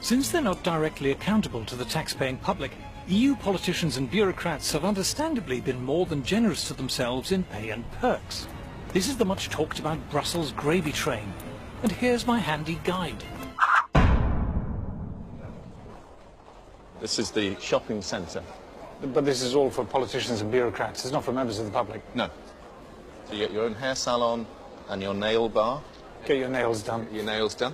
Since they're not directly accountable to the tax-paying public, EU politicians and bureaucrats have understandably been more than generous to themselves in pay and perks. This is the much talked about Brussels gravy train. And here's my handy guide. This is the shopping centre. But this is all for politicians and bureaucrats. It's not for members of the public. No. So you get your own hair salon and your nail bar. Get your nails done. Your nails done.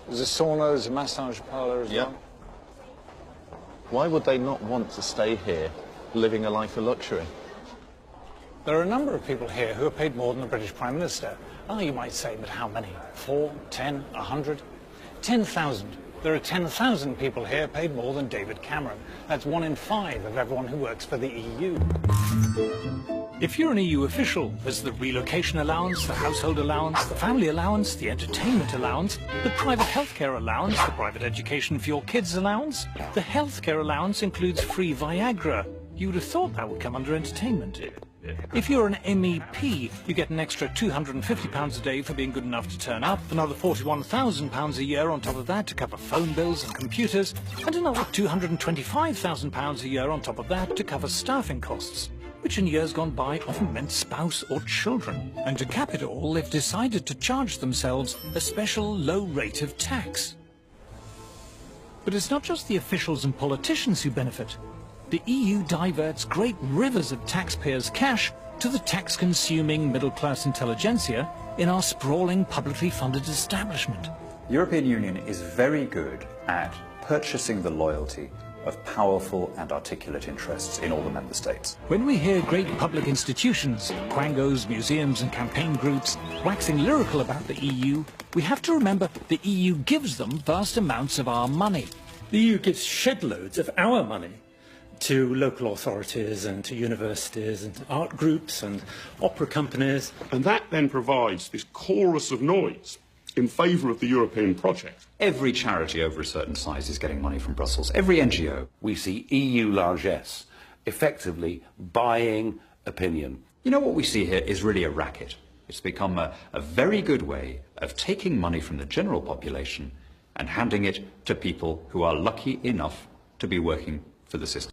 There's a sauna, there's a massage parlour as well. Why would they not want to stay here, living a life of luxury? There are a number of people here who are paid more than the British Prime Minister. Ah, you might say, but how many? 4, 10, 100? 10,000. There are 10,000 people here paid more than David Cameron. That's 1 in 5 of everyone who works for the EU. If you're an EU official, there's the relocation allowance, the household allowance, the family allowance, the entertainment allowance, the private healthcare allowance, the private education for your kids allowance. The healthcare allowance includes free Viagra. You would have thought that would come under entertainment. If you're an MEP, you get an extra £250 a day for being good enough to turn up, another £41,000 a year on top of that to cover phone bills and computers, and another £225,000 a year on top of that to cover staffing costs, which in years gone by often meant spouse or children. And to cap it all, they've decided to charge themselves a special low rate of tax. But it's not just the officials and politicians who benefit. The EU diverts great rivers of taxpayers' cash to the tax-consuming middle-class intelligentsia in our sprawling, publicly funded establishment. The European Union is very good at purchasing the loyalty of powerful and articulate interests in all the member states. When we hear great public institutions, quangos, museums and campaign groups waxing lyrical about the EU, we have to remember the EU gives them vast amounts of our money. The EU gives shed loads of our money to local authorities and to universities and to art groups and opera companies. And that then provides this chorus of noise in favour of the European project. Every charity over a certain size is getting money from Brussels. Every NGO. We see EU largesse effectively buying opinion. You know, what we see here is really a racket. It's become a very good way of taking money from the general population and handing it to people who are lucky enough to be working for the system.